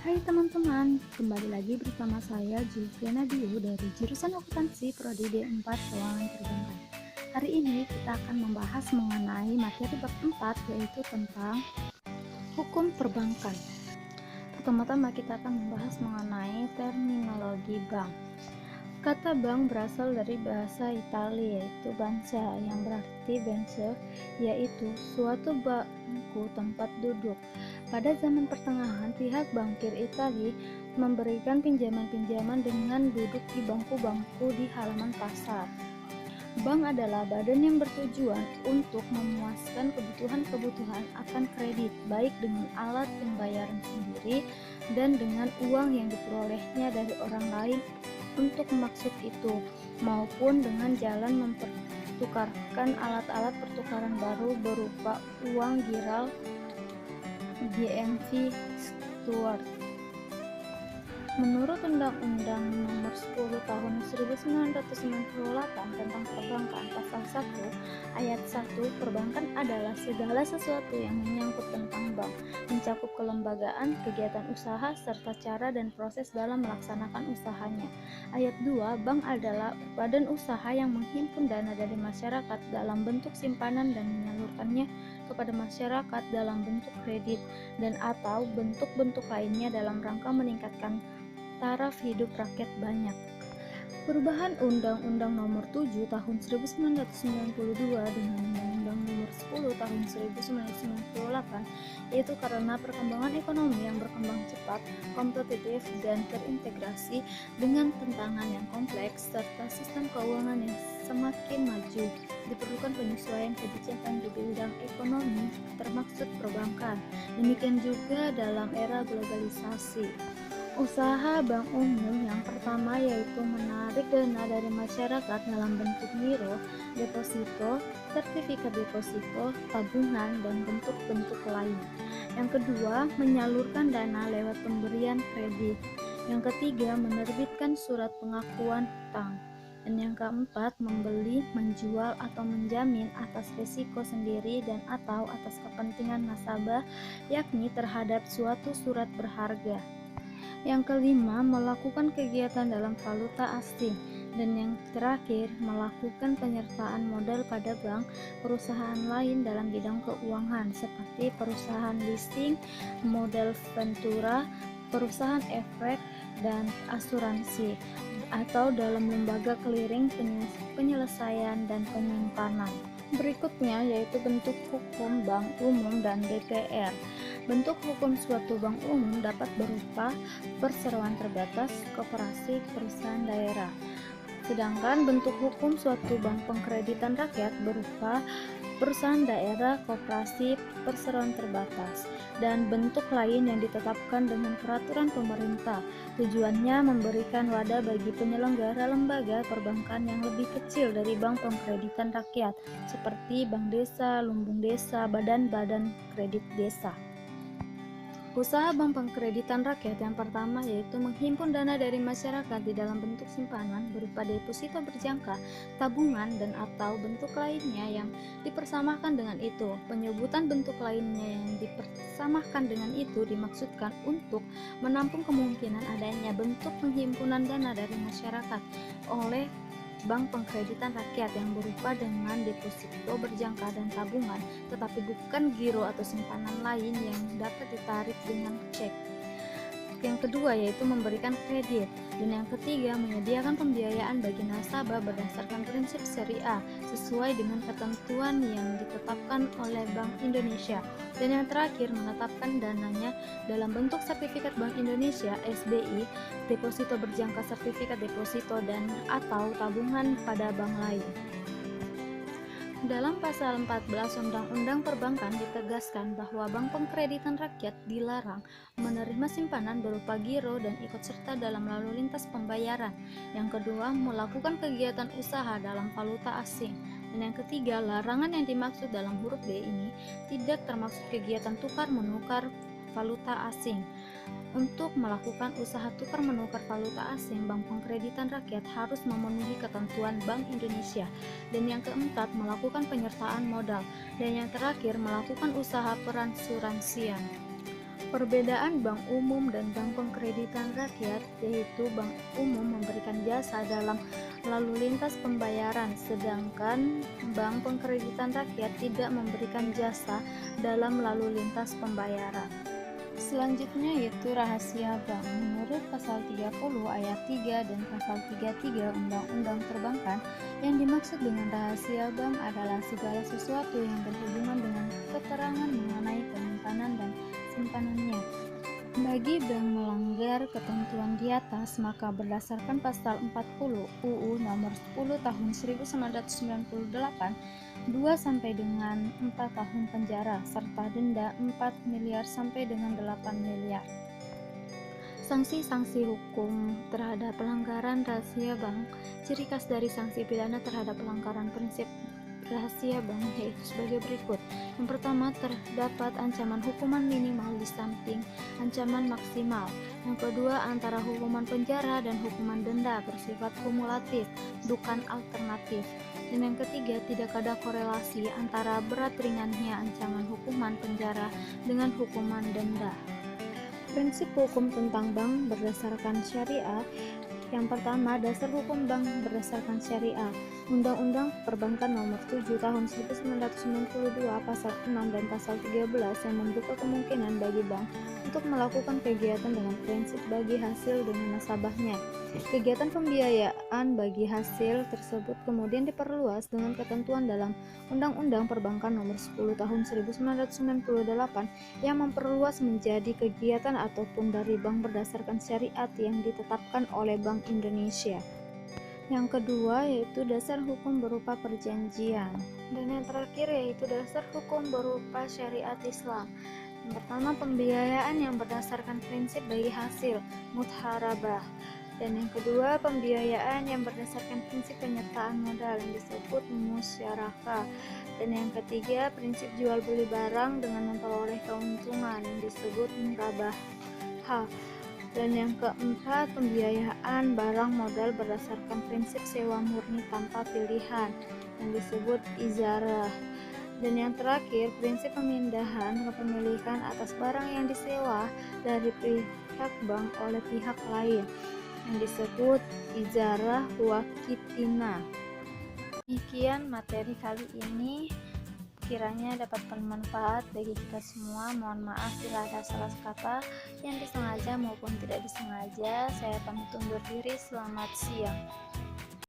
Hai teman-teman, kembali lagi bersama saya Julfiana Dio dari jurusan Akuntansi Prodi D4 Keuangan Perbankan. Hari ini kita akan membahas mengenai materi bab 4 yaitu tentang hukum perbankan. Pertama-tama kita akan membahas mengenai terminologi bank. Kata bank berasal dari bahasa Italia yaitu banca yang berarti benche, yaitu suatu bangku tempat duduk. Pada zaman pertengahan, pihak bankir Italia memberikan pinjaman-pinjaman dengan duduk di bangku-bangku di halaman pasar. Bank adalah badan yang bertujuan untuk memuaskan kebutuhan-kebutuhan akan kredit, baik dengan alat pembayaran sendiri dan dengan uang yang diperolehnya dari orang lain untuk maksud itu, maupun dengan jalan mempertukarkan alat-alat pertukaran baru berupa uang giral GMV Stuart. Menurut Undang-Undang Nomor 10 Tahun 1998 tentang Perbankan, Pasal 1 Ayat 1, perbankan adalah segala sesuatu yang menyangkut tentang bank, mencakup kelembagaan, kegiatan usaha, serta cara dan proses dalam melaksanakan usahanya. Ayat 2, bank adalah badan usaha yang menghimpun dana dari masyarakat dalam bentuk simpanan dan menyalurkannya kepada masyarakat dalam bentuk kredit dan atau bentuk-bentuk lainnya dalam rangka meningkatkan taraf hidup rakyat banyak. Perubahan Undang-Undang Nomor 7 Tahun 1992 dengan Undang-Undang Nomor 10 Tahun 1998 yaitu karena perkembangan ekonomi yang berkembang cepat, kompetitif, dan terintegrasi dengan tantangan yang kompleks serta sistem keuangan yang semakin maju, diperlukan penyesuaian kebijakan di bidang ekonomi termasuk perbankan. Demikian juga dalam era globalisasi. Usaha bank umum yang pertama yaitu menarik dana dari masyarakat dalam bentuk giro, deposito, sertifikat deposito, tabungan, dan bentuk-bentuk lain. Yang kedua, menyalurkan dana lewat pemberian kredit. Yang ketiga, menerbitkan surat pengakuan hutang. Dan yang keempat, membeli, menjual, atau menjamin atas risiko sendiri dan atau atas kepentingan nasabah, yakni terhadap suatu surat berharga. Yang kelima, melakukan kegiatan dalam valuta asing. Dan yang terakhir, melakukan penyertaan modal pada bank, perusahaan lain dalam bidang keuangan seperti perusahaan leasing, modal ventura, perusahaan efek, dan asuransi, atau dalam lembaga clearing, penyelesaian, dan penyimpanan. Berikutnya yaitu bentuk hukum bank umum dan BPR. Bentuk hukum suatu bank umum dapat berupa perseroan terbatas, koperasi, perusahaan daerah. Sedangkan bentuk hukum suatu bank pengkreditan rakyat berupa perusahaan daerah, koperasi, perseroan terbatas, dan bentuk lain yang ditetapkan dengan peraturan pemerintah. Tujuannya memberikan wadah bagi penyelenggara lembaga perbankan yang lebih kecil dari bank pengkreditan rakyat, seperti bank desa, lumbung desa, badan-badan kredit desa. Usaha bank pengkreditan rakyat yang pertama yaitu menghimpun dana dari masyarakat di dalam bentuk simpanan berupa deposito berjangka, tabungan, dan atau bentuk lainnya yang dipersamakan dengan itu. Penyebutan bentuk lainnya yang dipersamakan dengan itu dimaksudkan untuk menampung kemungkinan adanya bentuk penghimpunan dana dari masyarakat oleh bank pengkreditan rakyat yang berupa dengan deposito berjangka dan tabungan, tetapi bukan giro atau simpanan lain yang dapat ditarik dengan cek. Yang kedua yaitu memberikan kredit, dan yang ketiga menyediakan pembiayaan bagi nasabah berdasarkan prinsip syariah sesuai dengan ketentuan yang ditetapkan oleh Bank Indonesia, dan yang terakhir menetapkan dananya dalam bentuk sertifikat Bank Indonesia (SBI), deposito berjangka, sertifikat deposito, dan atau tabungan pada bank lain. Dalam pasal 14 Undang-Undang Perbankan ditegaskan bahwa bank pengkreditan rakyat dilarang menerima simpanan berupa giro dan ikut serta dalam lalu lintas pembayaran. Yang kedua, melakukan kegiatan usaha dalam valuta asing. Dan yang ketiga, larangan yang dimaksud dalam huruf B ini tidak termasuk kegiatan tukar-menukar valuta asing. Untuk melakukan usaha tukar-menukar valuta asing, bank pengkreditan rakyat harus memenuhi ketentuan Bank Indonesia. Dan yang keempat, melakukan penyertaan modal. Dan yang terakhir, melakukan usaha perasuransian. Perbedaan bank umum dan bank pengkreditan rakyat, yaitu bank umum memberikan jasa dalam lalu lintas pembayaran, sedangkan bank pengkreditan rakyat tidak memberikan jasa dalam lalu lintas pembayaran. Selanjutnya yaitu rahasia bank. Menurut pasal 30 ayat 3 dan pasal 33 Undang-Undang Perbankan, yang dimaksud dengan rahasia bank adalah segala sesuatu yang berhubungan dengan keterangan mengenai penyimpanan dan simpanannya. Bagi bank melanggar ketentuan di atas, maka berdasarkan pasal 40 UU nomor 10 tahun 1998, 2 sampai dengan 4 tahun penjara serta denda 4 miliar sampai dengan 8 miliar. Sanksi-sanksi hukum terhadap pelanggaran rahasia bank. Ciri khas dari sanksi pidana terhadap pelanggaran prinsip rahasia bank yaitu sebagai berikut. Yang pertama, terdapat ancaman hukuman minimal di samping ancaman maksimal. Yang kedua, antara hukuman penjara dan hukuman denda bersifat kumulatif, bukan alternatif. Dan yang ketiga, tidak ada korelasi antara berat ringannya ancaman hukuman penjara dengan hukuman denda. Prinsip hukum tentang bank berdasarkan syariah. Yang pertama, dasar hukum bank berdasarkan syariah. Undang-Undang Perbankan Nomor 7 Tahun 1992 Pasal 6 dan Pasal 13 yang membuka kemungkinan bagi bank untuk melakukan kegiatan dengan prinsip bagi hasil dengan nasabahnya. Kegiatan pembiayaan bagi hasil tersebut kemudian diperluas dengan ketentuan dalam Undang-Undang Perbankan Nomor 10 Tahun 1998 yang memperluas menjadi kegiatan ataupun dari bank berdasarkan syariat yang ditetapkan oleh Bank Indonesia. Yang kedua yaitu dasar hukum berupa perjanjian. Dan yang terakhir yaitu dasar hukum berupa syariat Islam. Yang pertama, pembiayaan yang berdasarkan prinsip bagi hasil mudharabah. Dan yang kedua, pembiayaan yang berdasarkan prinsip penyertaan modal yang disebut musyarakah. Dan yang ketiga, prinsip jual beli barang dengan memperoleh keuntungan yang disebut murabahah. Dan yang keempat, pembiayaan barang modal berdasarkan prinsip sewa murni tanpa pilihan yang disebut ijarah. Dan yang terakhir, prinsip pemindahan kepemilikan atas barang yang disewa dari pihak bank oleh pihak lain yang disebut ijarah wakitina. Demikian materi kali ini, kiranya dapat bermanfaat bagi kita semua. Mohon maaf bila ada salah kata yang disengaja maupun tidak disengaja. Saya pamit undur diri. Selamat siang.